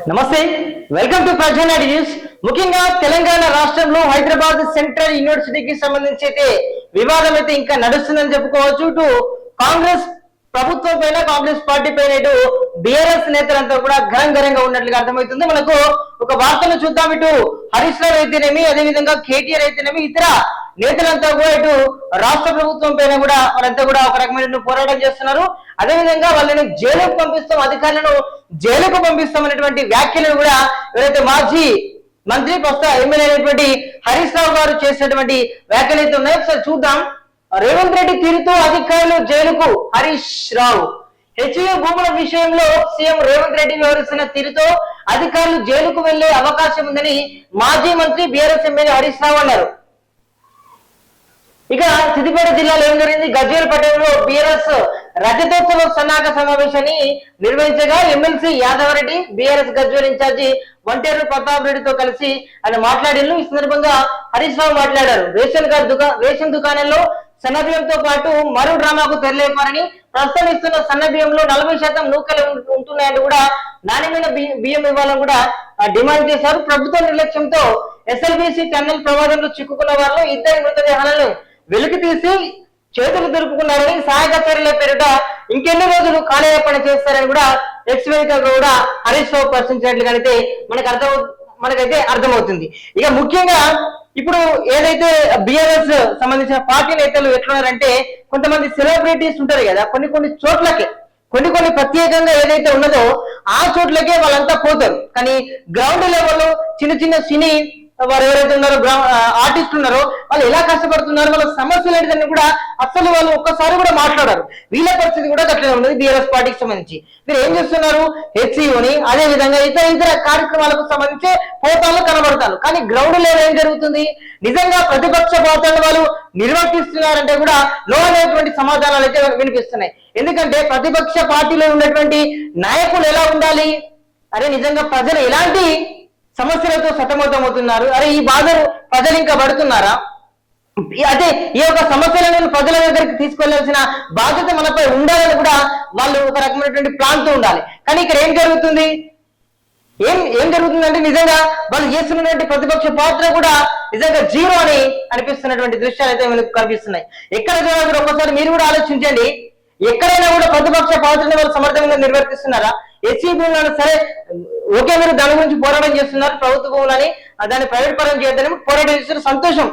నమస్తే, welcome to ప్రజానా news. ముఖ్యంగా తెలంగాణ రాష్ట్రంలో హైదరాబాద్ సెంట్రల్ యూనివర్సిటీకి సంబంధించి అయితే వివాదం అయితే ఇంకా నడుస్తుందని చెప్పుకోవచ్చు. ఇటు కాంగ్రెస్ ప్రభుత్వం పైన, కాంగ్రెస్ పార్టీ పైన, ఇటు బిఆర్ఎస్ నేతలంతా కూడా ఘనంగా ఉన్నట్లుగా అర్థమవుతుంది. మనకు ఒక వార్తను చూద్దాం. ఇటు హరీష్ రావు అయితేనేమి, అదేవిధంగా కేటీఆర్ అయితేనేమి, ఇతర నేతలంతా కూడా ఇటు రాష్ట్ర ప్రభుత్వం పైన కూడా వాళ్ళంతా కూడా ఒక రకమైన పోరాటం చేస్తున్నారు. అదేవిధంగా వాళ్ళని జైలుకు పంపిస్తాం, అధికారులను జైలుకు పంపిస్తాం అనేటువంటి వ్యాఖ్యలను కూడా ఎవరైతే మాజీ మంత్రి ప్రస్తుత ఎమ్మెల్యే అయినటువంటి హరీష్ రావు గారు చేసినటువంటి వ్యాఖ్యలు అయితే ఉన్నాయో ఒకసారి చూద్దాం. రేవంత్ రెడ్డి తీరుతో అధికారులు జైలుకు, హరీష్ రావు. హెచ్యూ భూముల విషయంలో సీఎం రేవంత్ రెడ్డి వ్యవహరిస్తున్న తీరుతో అధికారులు జైలుకు వెళ్లే అవకాశం ఉందని మాజీ మంత్రి బీఆర్ఎస్ ఎమ్మెల్యే హరీష్ రావు అన్నారు. ఇక సిద్దిపేట జిల్లాలో ఏం జరిగింది? గజ్వేల్ పట్టణంలో బీఆర్ఎస్ రజతోత్సవ సన్నాహక సమావేశాన్ని నిర్వహించగా ఎమ్మెల్సీ యాదవరెడ్డి, బీఆర్ఎస్ గజ్వేల్ ఇన్ఛార్జి వంటేరు ప్రతాప్ రెడ్డితో కలిసి ఆయన మాట్లాడారు. ఈ సందర్భంగా హరీష్ రావు మాట్లాడారు. రేషన్ దుకాణంలో సన్నబియ్యంతో పాటు మరో డ్రామాకు తెరలేపారని, ప్రస్తుతం ఇస్తున్న సన్నబియ్యంలో 40% నూకలు ఉంటున్నాయని కూడా నాణ్యమైన బియ్యం ఇవ్వాలని కూడా డిమాండ్ చేశారు. ప్రభుత్వ నిర్లక్ష్యంతో ఎస్ఎల్బీసీ టన్నెల్ ప్రమాదంలో చిక్కుకున్న వారిలో 2 మృతదేహాలను వెలికి తీసి చేతులు దొరుకుతున్నారని, సహాయక చర్యల పేరిట ఇంకెన్ని రోజులు కాలయాపన చేస్తారని కూడా ఎక్స్ వేదికగా కూడా హరీష్ రావు ప్రశ్నించినట్లుగానైతే మనకైతే అర్థమవుతుంది. ఇక ముఖ్యంగా ఇప్పుడు ఏదైతే బిఆర్ఎస్ సంబంధించిన పార్టీ నేతలు ఎట్లున్నారంటే, కొంతమంది సెలబ్రిటీస్ ఉంటారు కదా, కొన్ని చోట్లకే, కొన్ని ప్రత్యేకంగా ఏదైతే ఉన్నదో ఆ చోట్లకే వాళ్ళంతా పోతారు. కానీ గ్రౌండ్ లెవెల్లో చిన్న సినీ వారు ఎవరైతే ఉన్నారో, ఆర్టిస్ట్ ఉన్నారో, వాళ్ళు ఎలా కష్టపడుతున్నారు, వాళ్ళ సమస్యలు ఏంటని కూడా అసలు వాళ్ళు ఒక్కసారి కూడా మాట్లాడారు. వీళ్ళ పరిస్థితి కూడా అట్లనే ఉన్నది. బీఆర్ఎస్ పార్టీకి సంబంధించి మీరు ఏం చేస్తున్నారు? హెచ్సిఓని, అదే విధంగా ఇతర కార్యక్రమాలకు సంబంధించి పోతాలు కనబడతారు. కానీ గ్రౌండ్ లెవెల్ ఏం జరుగుతుంది? నిజంగా ప్రతిపక్ష పాత్రను వాళ్ళు నిర్వర్తిస్తున్నారంటే కూడా లో అనేటువంటి సమాధానాలు అయితే వినిపిస్తున్నాయి. ఎందుకంటే ప్రతిపక్ష పార్టీలో ఉన్నటువంటి నాయకులు ఎలా ఉండాలి? అరే నిజంగా ప్రజలు ఎలాంటి సమస్యలతో సతమతమవుతున్నారు? అరే ఈ బాధలు ప్రజలు ఇంకా పడుతున్నారా? అదే ఈ యొక్క సమస్యలను ప్రజల దగ్గరికి తీసుకెళ్లాల్సిన బాధ్యత మనపై ఉండాలని కూడా వాళ్ళు ఒక రకమైనటువంటి ప్లాన్ తో ఉండాలి. కానీ ఇక్కడ ఏం జరుగుతుంది? ఏం జరుగుతుందంటే నిజంగా వాళ్ళు చేస్తున్నటువంటి ప్రతిపక్ష పాత్ర కూడా నిజంగా జీరో అని అనిపిస్తున్నటువంటి దృశ్యాలు అయితే మనకు కనిపిస్తున్నాయి. ఎక్కడ కూడా ఒక్కసారి మీరు కూడా ఆలోచించండి. ఎక్కడైనా కూడా ప్రతిపక్ష పాత్రను వాళ్ళు సమర్థంగా నిర్వర్తిస్తున్నారా? ఎస్సీ భూములను సరే ఓకే, మీరు దాని గురించి పోరాటం చేస్తున్నారు, ప్రభుత్వ భూములని దాన్ని ప్రైవేట్ పరం చేయొద్దని పోరాటం చేస్తున్న సంతోషం.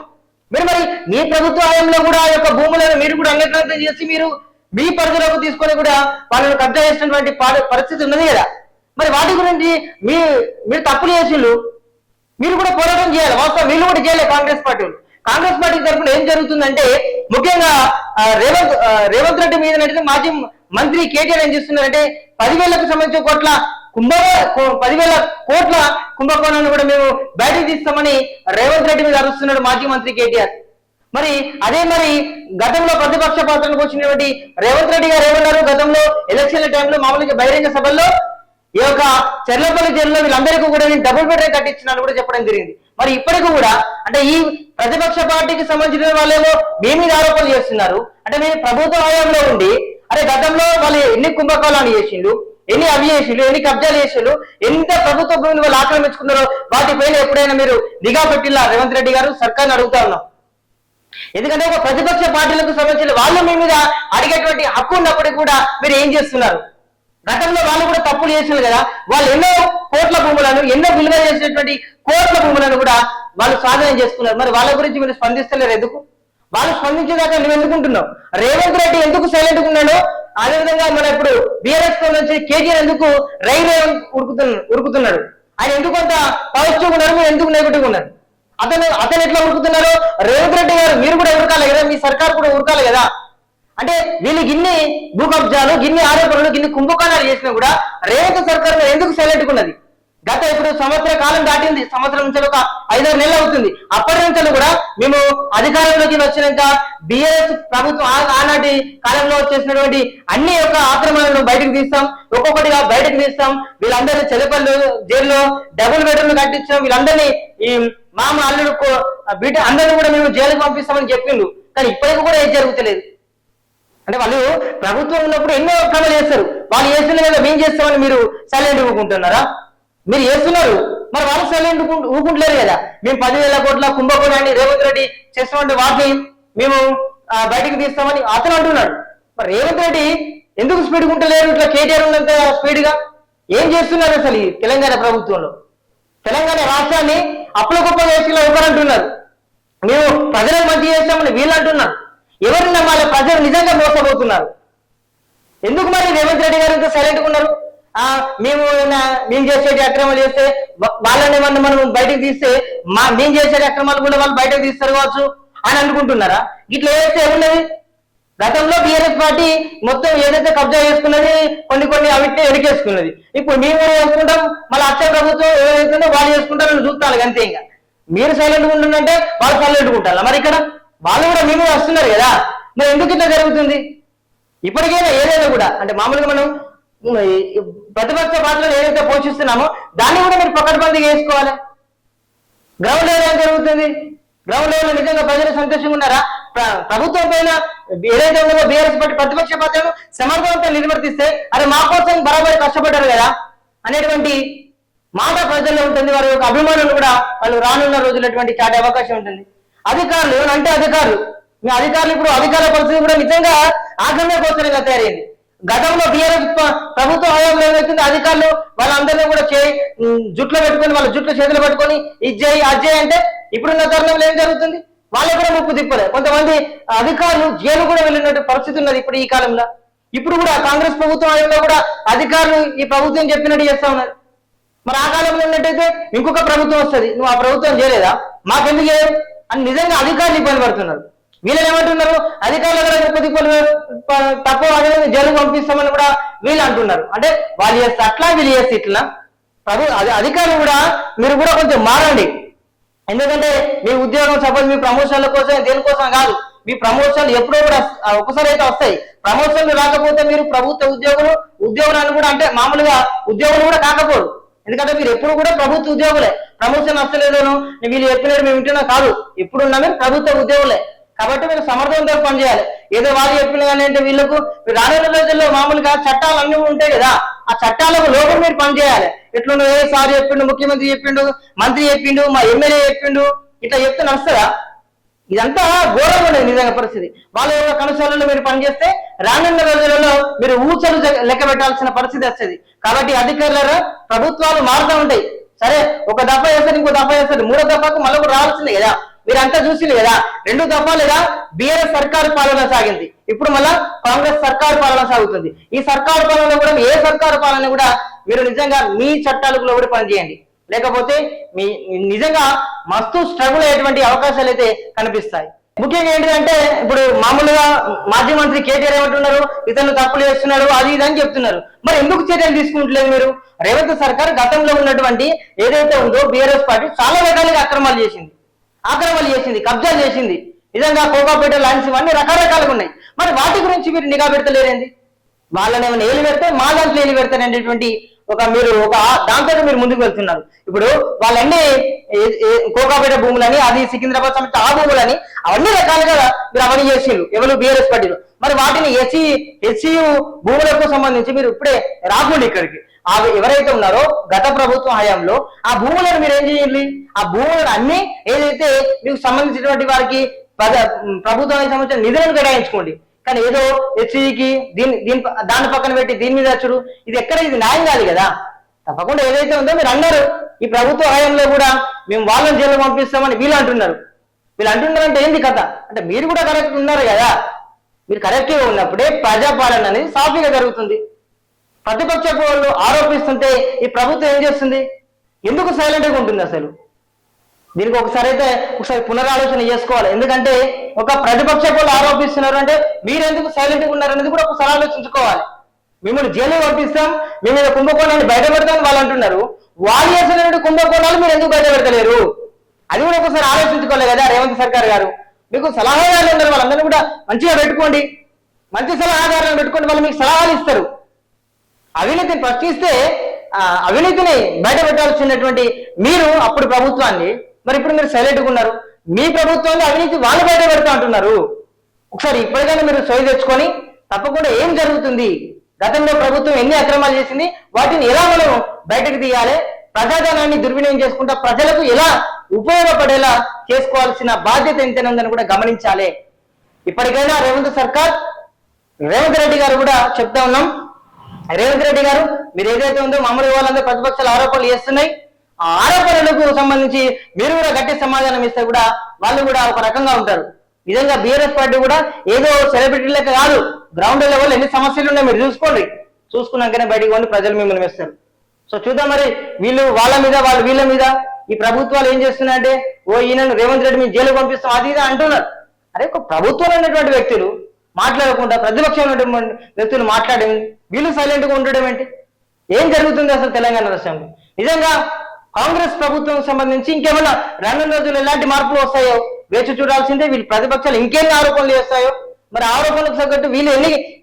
మీరు మరి మీ ప్రభుత్వ హయాంలో కూడా ఆ యొక్క భూములను మీరు కూడా అంగీకారం చేసి మీరు మీ పరిధిలోకి తీసుకొని కూడా వాళ్ళని కబ్జా చేసినటువంటి పరిస్థితి ఉన్నది కదా. మరి వాటి గురించి మీరు తప్పులు చేసిండ్రు, మీరు కూడా పోరాటం చేయాలి. వాస్తవం వీళ్ళు కూడా చేయలేదు. కాంగ్రెస్ పార్టీ తరఫున ఏం జరుగుతుందంటే, ముఖ్యంగా రేవంత్ రెడ్డి మీద మాజీ మంత్రి కేటీఆర్ ఏం చేస్తున్నారంటే 10,000కు సంబంధించిన 10,000 కోట్ల కుంభకోణాన్ని కూడా మేము బయటకు తీస్తామని రేవంత్ రెడ్డి మీద అరుస్తున్నాడు మాజీ మంత్రి కేటీఆర్. మరి గతంలో ప్రతిపక్ష పాత్రను వచ్చినటువంటి రేవంత్ రెడ్డి గారు ఏమన్నారు? గతంలో ఎలక్షన్ల టైంలో మామూలుగా బహిరంగ సభల్లో ఈ యొక్క చెర్లపల్లి జైల్లో వీళ్ళందరికీ కూడా నేను డబుల్ బెడ్రూమ్ కట్టించినాను కూడా చెప్పడం జరిగింది. మరి ఇప్పటికీ కూడా అంటే ఈ ప్రతిపక్ష పార్టీకి సంబంధించిన వాళ్ళేమో మీ మీద ఆరోపణలు చేస్తున్నారు. అంటే మీరు ప్రభుత్వ హయాంలో ఉండి అరే గతంలో వాళ్ళు ఎన్ని కుంభకోణాలు చేసిండ్రు, ఎన్ని అవి చేసిండ్రు, ఎన్ని కబ్జాలు చేసిండ్రు, ఎంత ప్రభుత్వ భూమిని వాళ్ళు ఆక్రమించుకున్నారో వాటిపైన ఎప్పుడైనా మీరు నిఘా పెట్టిల్లా? రేవంత్ రెడ్డి గారు సర్కార్ని అడుగుతా ఉన్నాం. ఎందుకంటే ఒక ప్రతిపక్ష పార్టీలకు సంబంధించిన వాళ్ళు మీ మీద అడిగేటువంటి హక్కు ఉన్నప్పటికీ కూడా మీరు ఏం చేస్తున్నారు? గతంలో వాళ్ళు కూడా తప్పులు చేసినారు కదా. వాళ్ళు ఎన్నో కోట్ల భూములను, ఎన్నో విలువ చేసినటువంటి కోట్ల భూములను కూడా వాళ్ళు సాధన చేసుకున్నారు. మరి వాళ్ళ గురించి మీరు స్పందిస్తలేరు ఎందుకు? వాళ్ళు స్పందించేదాకా నువ్వు ఎందుకుంటున్నావు? రేవంత్ రెడ్డి ఎందుకు సైలెంట్ ఉన్నాడు? అదేవిధంగా మన ఇప్పుడు బీఆర్ఎస్ నుంచి కేటీఆర్ ఎందుకు ఉరుకుతున్నాడు? ఆయన ఎందుకు అంత పాజిటివ్ ఉన్నారు, మీరు ఎందుకు నెగిటివ్ ఉన్నారు? అతను ఎట్లా ఉరుకుతున్నారు? రేవంత్ రెడ్డి గారు మీరు కూడా ఉరకాలి కదా, మీ సర్కార్ కూడా ఉరకాలి కదా. అంటే వీళ్ళకి ఇన్ని భూ కబ్జాలు, గిన్ని ఆరోపణలు, గిన్ని కుంభకోణాలు చేసినా కూడా రేవంత్ సర్కార్ ఎందుకు సైలెంట్ ఉన్నది? ఇప్పుడు సంవత్సర కాలం దాటింది, సంవత్సరం నుంచి ఒక 5-6 నెలలు అవుతుంది. అప్పటి నుంచి కూడా మేము అధికారంలోకి వచ్చినాక బిఆర్ఎస్ ప్రభుత్వం ఆనాటి కాలంలో వచ్చేసినటువంటి అన్ని యొక్క ఆక్రమణలను బయటకు తీస్తాం, ఒక్కొక్కటిగా బయటకు తీస్తాం. వీళ్ళందరినీ చెలపల్లి జైల్లో డబుల్ బెడ్రూమ్ కట్టించాం. వీళ్ళందరినీ ఈ మామ అల్లుడు బీట అందరినీ కూడా మేము జైలుకు పంపిస్తామని చెప్పిండు. కానీ ఇప్పటికీ కూడా ఏం జరుగుతలేదు. అంటే వాళ్ళు ప్రభుత్వం ఉన్నప్పుడు ఎన్నో క్రమాలు చేస్తారు. వాళ్ళు చేసిన మీద మేము చేస్తామని మీరు సైలెంట్ ఇవ్వకుంటున్నారా? మీరు చేస్తున్నారు, మరి వాళ్ళు సైలెంట్ ఊకుంటలేరు కదా. మేము 10,000 కోట్ల కుంభకోణాన్ని రేవంత్ రెడ్డి చేస్తున్నటువంటి వాటిని మేము బయటకు తీస్తామని అతను అంటున్నాడు. మరి రేవంత్ రెడ్డి ఎందుకు స్పీడ్గా ఉంటలేరు? ఇట్లా కేటీఆర్ ఉన్నంత స్పీడ్గా ఏం చేస్తున్నారు అసలు ఈ తెలంగాణ ప్రభుత్వంలో? తెలంగాణ రాష్ట్రాన్ని అప్పుల గొప్ప చేసిన ఎవరంటున్నారు, మేము ప్రజలకు మంచి చేస్తామని వీళ్ళు అంటున్నారు. ఎవరు నమ్మాలి? ప్రజలు నిజంగా మోసపోతున్నారు. ఎందుకు మరి రేవంత్ రెడ్డి గారు ఇంత సైలెంట్గా ఉన్నారు? మేము చేసేటి అక్రమాలు చేస్తే వాళ్ళని ఏమన్నా మనం బయటకు తీస్తే మేము చేసే అక్రమాలు కూడా వాళ్ళు బయటకు తీస్తారు కావచ్చు అని అనుకుంటున్నారా? ఇట్లా ఏదైతే ఏమున్నది, గతంలో బీఆర్ఎస్ పార్టీ మొత్తం ఏదైతే కబ్జా చేసుకున్నది కొన్ని అవిటిని ఎడికేసుకున్నది. ఇప్పుడు మేము చేసుకుంటాం, మళ్ళీ అచ్చ ప్రభుత్వం ఏదైతుందో వాళ్ళు చేసుకుంటారని చూస్తాను అంతే. ఇంకా మీరు సైలెంట్గా ఉంటుందంటే వాళ్ళు సైలెంట్గా ఉంటారు. మరి ఇక్కడ వాళ్ళు కూడా మేము వస్తున్నారు కదా, మరి ఎందుకు ఇట్లా జరుగుతుంది? ఇప్పటికైనా ఏదైనా కూడా అంటే మామూలుగా మనం ప్రతిపక్ష పాత్రలు ఏదైతే పోషిస్తున్నామో దాన్ని కూడా మీరు పకడ్బందీగా వేసుకోవాలి. గ్రౌండ్ లెవెల్ ఏం జరుగుతుంది? గ్రౌండ్ లెవెల్ నిజంగా ప్రజలు సంతోషంగా ఉన్నారా? ప్రభుత్వం పైన ఏదైతే ఉన్నదో బీఆర్ఎస్ పార్టీ ప్రతిపక్ష పాత్రను సమర్థవంతంగా నిర్వర్తిస్తే అరే మా కోసం బరాబరి కష్టపడ్డారు కదా అనేటువంటి మాట ప్రజల్లో ఉంటుంది. వారి యొక్క అభిమానులు కూడా వాళ్ళు రానున్న రోజులటువంటి చాటే అవకాశం ఉంటుంది. అధికారులు అంటే మీ అధికారులు ఇప్పుడు అధికార పరిస్థితి కూడా నిజంగా ఆగమ్యగోచరంగా తయారైంది. గతంలో బీఆర్ఎస్ ప్రభుత్వం హయాంలో ఏమవుతుంది, అధికారులు వాళ్ళందరినీ కూడా జుట్లో పెట్టుకొని వాళ్ళ జుట్లు చేతులు పెట్టుకొని ఇజ్జేయి అజ్జేయి అంటే ఇప్పుడున్న తరుణంలో ఏం జరుగుతుంది? వాళ్ళే కూడా ముప్పు తిప్పలే. కొంతమంది అధికారులు జైలు కూడా వెళ్ళినట్టు పరిస్థితి ఉన్నది ఇప్పుడు ఈ కాలంలో. ఇప్పుడు కూడా కాంగ్రెస్ ప్రభుత్వం హయాంలో కూడా అధికారులు ఈ ప్రభుత్వం చెప్పినట్టు చేస్తా ఉన్నారు. మరి ఆ కాలంలో ఉన్నట్టయితే ఇంకొక ప్రభుత్వం వస్తుంది, నువ్వు ఆ ప్రభుత్వం చేయలేదా, మాకెందుకు చేయరు అని నిజంగా అధికారులు ఇబ్బంది పడుతున్నారు. వీళ్ళు ఏమంటున్నారు, అధికారుల దగ్గర ముప్పు తిప్పలు తక్కువ జైలు పంపిస్తామని కూడా వీళ్ళు అంటున్నారు. అంటే వాళ్ళు చేస్తే అట్లా, వీళ్ళు చేస్తే ఇట్లా. అధికారులు కూడా మీరు కూడా కొంచెం మారండి. ఎందుకంటే మీ ఉద్యోగం సపోజ్ మీ ప్రమోషన్ల కోసం దేనికోసం కాదు, మీ ప్రమోషన్లు ఎప్పుడో కూడా ఒకసారి అయితే వస్తాయి. ప్రమోషన్లు రాకపోతే మీరు ప్రభుత్వ ఉద్యోగులను కూడా అంటే మామూలుగా ఉద్యోగులు కూడా కాకపోరు. ఎందుకంటే మీరు ఎప్పుడు కూడా ప్రభుత్వ ఉద్యోగులే. ప్రమోషన్ వస్తలేదను వీళ్ళు చెప్పినట్టు మేము వింటున్నా కాదు, ఎప్పుడున్నా మీరు ప్రభుత్వ ఉద్యోగులే. కాబట్టి మీరు సమర్థవంతంగా పనిచేయాలి. ఏదో వాళ్ళు చెప్పిన కానీ అంటే వీళ్ళకు రానున్న రోజుల్లో మామూలుగా చట్టాలు అన్నీ ఉంటాయి కదా, ఆ చట్టాలకు లోపల మీరు పనిచేయాలి. ఎట్లా ఏ సార్ చెప్పిండు, ముఖ్యమంత్రి చెప్పిండు, మంత్రి చెప్పిండు, మా ఎమ్మెల్యే చెప్పిండు, ఇట్లా చెప్తే నడుస్తుందా? ఇదంతా ఘోరంగా ఉండేది నిజంగా పరిస్థితి. వాళ్ళ యొక్క కనుసరణలో మీరు పనిచేస్తే రానున్న రోజులలో మీరు ఊచలు లెక్క పెట్టాల్సిన పరిస్థితి వస్తుంది. కాబట్టి అధికారుల ప్రభుత్వాలు మారుతూ ఉంటాయి. సరే ఒక దఫా చేస్తారు, ఇంకో దఫా చేస్తారు, మూడో దఫాకు మళ్ళీ రావాల్సిందే కదా. మీరంతా చూసింది కదా, 2 దఫాలుగా బీఆర్ఎస్ సర్కారు పాలన సాగింది, ఇప్పుడు మళ్ళా కాంగ్రెస్ సర్కారు పాలన సాగుతుంది. ఈ సర్కారు పాలన కూడా ఏ సర్కారు పాలన కూడా మీరు నిజంగా మీ చట్టాలకు లోబడి పనిచేయండి, లేకపోతే మీ నిజంగా మస్తు స్ట్రగుల్ అయ్యేటువంటి అవకాశాలు అయితే కనిపిస్తాయి. ముఖ్యంగా ఏంటంటే ఇప్పుడు మామూలుగా మాజీ మంత్రి కేటీఆర్ ఏమంటున్నారు, ఇతను తప్పులు చేస్తున్నాడు అది ఇది అని చెప్తున్నారు. మరి ఎందుకు చర్యలు తీసుకుంటలేదు మీరు? రేవంత్ సర్కార్ గతంలో ఉన్నటువంటి ఏదైతే ఉందో బీఆర్ఎస్ పార్టీ చాలా రకాలుగా అక్రమాలు చేసింది, కబ్జాలు చేసింది. నిజంగా కోకాపేట ల్యాండ్స్ ఇవన్నీ రకరకాలుగా ఉన్నాయి. మరి వాటి గురించి మీరు నిఘా పెడతలేరేంది? వాళ్ళని ఏమైనా ఏలు పెడితే మా దాంట్లో ఏలు పెడతారనేటువంటి మీరు దాంతో మీరు ముందుకు వెళ్తున్నారు. ఇప్పుడు వాళ్ళన్నీ కోకాపేట భూములని, అది సికింద్రాబాద్ సమితి ఆ భూములని అవన్నీ రకాలుగా మీరు అవన్నీ చేసిండ్రు ఎవరు బీఆర్ఎస్ పార్టీలో. మరి వాటిని హెచ్సియు భూములకు సంబంధించి మీరు ఇప్పుడే రాకుండా ఇక్కడికి ఎవరైతే ఉన్నారో గత ప్రభుత్వం హయాంలో ఆ భూములను మీరు ఏం చేయాలి? ఆ భూములను అన్ని ఏదైతే మీకు సంబంధించినటువంటి వారికి ప్రభుత్వానికి సంబంధించిన నిధులను కేటాయించుకోండి. కానీ ఏదో హెచ్సికి దాని పక్కన పెట్టి దీని మీద వచ్చుడు, ఇది న్యాయం కాదు కదా. తప్పకుండా ఏదైతే ఉందో మీరు అన్నారు, ఈ ప్రభుత్వ హయాంలో కూడా మేము వాళ్ళని జైలు పంపిస్తామని వీళ్ళు అంటున్నారంటే ఏంది కథ? అంటే మీరు కూడా కరెక్ట్ ఉన్నారు కదా. మీరు కరెక్ట్గా ఉన్నప్పుడే ప్రజాపాలన అనేది సాఫీగా జరుగుతుంది. ప్రతిపక్ష వాళ్ళు ఆరోపిస్తుంటే ఈ ప్రభుత్వం ఏం చేస్తుంది? ఎందుకు సైలెంట్గా ఉంటుంది అసలు? దీనికి ఒకసారి పునరాలోచన చేసుకోవాలి. ఎందుకంటే ఒక ప్రతిపక్ష వాళ్ళు ఆరోపిస్తున్నారు అంటే మీరు ఎందుకు సైలెంట్గా ఉన్నారు అనేది కూడా ఒకసారి ఆలోచించుకోవాలి. మిమ్మల్ని జైలు పంపిస్తాం, మీ మీద కుంభకోణాన్ని బయట పెడతామని వాళ్ళు అంటున్నారు. వాళ్ళు చేసినటువంటి కుంభకోణాలు మీరు ఎందుకు బయట పెడతలేరు? అది కూడా ఒకసారి ఆలోచించుకోవాలి కదా. రేవంత్ సర్కార్ గారు మీకు సలహాదారులు ఉన్నారు, వాళ్ళందరినీ కూడా మంచిగా పెట్టుకోండి, మంచి సలహాదారులను పెట్టుకోండి, వాళ్ళు మీకు సలహాలు ఇస్తారు. అవినీతిని ప్రశ్నిస్తే అవినీతిని బయట పెట్టాల్సినటువంటి మీరు అప్పుడు ప్రభుత్వాన్ని, మరి ఇప్పుడు మీరు సైలెంట్గా ఉన్నారు. మీ ప్రభుత్వాన్ని అవినీతి వాళ్ళు బయట పెడతా అంటున్నారు. ఒకసారి ఇప్పటికైనా మీరు సోయి తెచ్చుకొని తప్పకుండా ఏం జరుగుతుంది, గతంలో ప్రభుత్వం ఎన్ని అక్రమాలు చేసింది, వాటిని ఎలా మనం బయటకు తీయాలి, ప్రజాధనాన్ని దుర్వినియోగం చేసుకుంటా ప్రజలకు ఎలా ఉపయోగపడేలా చేసుకోవాల్సిన బాధ్యత ఎంతైనా ఉందని కూడా గమనించాలి. ఇప్పటికైనా రేవంత్ రెడ్డి గారు కూడా చెప్తా ఉన్నాం, రేవంత్ రెడ్డి గారు మీరు ఏదైతే ఉందో మామూలు వాళ్ళందరూ ప్రతిపక్షాలు ఆరోపణలు చేస్తున్నాయి, ఆ ఆరోపణలకు సంబంధించి మీరు కూడా గట్టి సమాధానం ఇస్తే కూడా వాళ్ళు కూడా ఒక రకంగా ఉంటారు. నిజంగా బీఆర్ఎస్ పార్టీ కూడా ఏదో సెలబ్రిటీలకు కాదు, గ్రౌండ్ లెవెల్ ఎన్ని సమస్యలు ఉన్నాయో మీరు చూసుకోండి, చూసుకున్నాకనే బయటికి పోండి, ప్రజలు మిమ్మల్ని వేస్తారు. సో చూద్దాం మరి వీళ్ళు వాళ్ళ మీద వాళ్ళు వీళ్ళ మీద ఈ ప్రభుత్వాలు ఏం చేస్తున్నాయంటే ఈయన రేవంత్ రెడ్డి మేము జైలు పంపిస్తాం అది ఇది అంటున్నారు. అరే ఒక ప్రభుత్వం ఉన్నటువంటి వ్యక్తులు మాట్లాడకుండా ప్రతిపక్షం ఉన్నటువంటి వ్యక్తులు మాట్లాడడం, వీళ్ళు సైలెంట్ గా ఉండడం ఏంటి? ఏం జరుగుతుంది అసలు తెలంగాణ రాష్ట్రంలో? నిజంగా కాంగ్రెస్ ప్రభుత్వం సంబంధించి ఇంకేమైనా రానున్న రోజులు ఎలాంటి మార్పులు వస్తాయో వేచి చూడాల్సిందే. వీళ్ళు ప్రతిపక్షాలు ఇంకెన్ని ఆరోపణలు చేస్తాయో, మరి ఆరోపణలకు తగ్గట్టు వీళ్ళు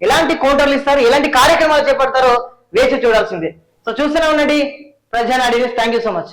ఎలాంటి కౌంటర్లు ఇస్తారు, ఎలాంటి కార్యక్రమాలు చేపడతారో వేచి చూడాల్సిందే. సో చూస్తూనే ఉండండి Prajanadi news. Thank you so much.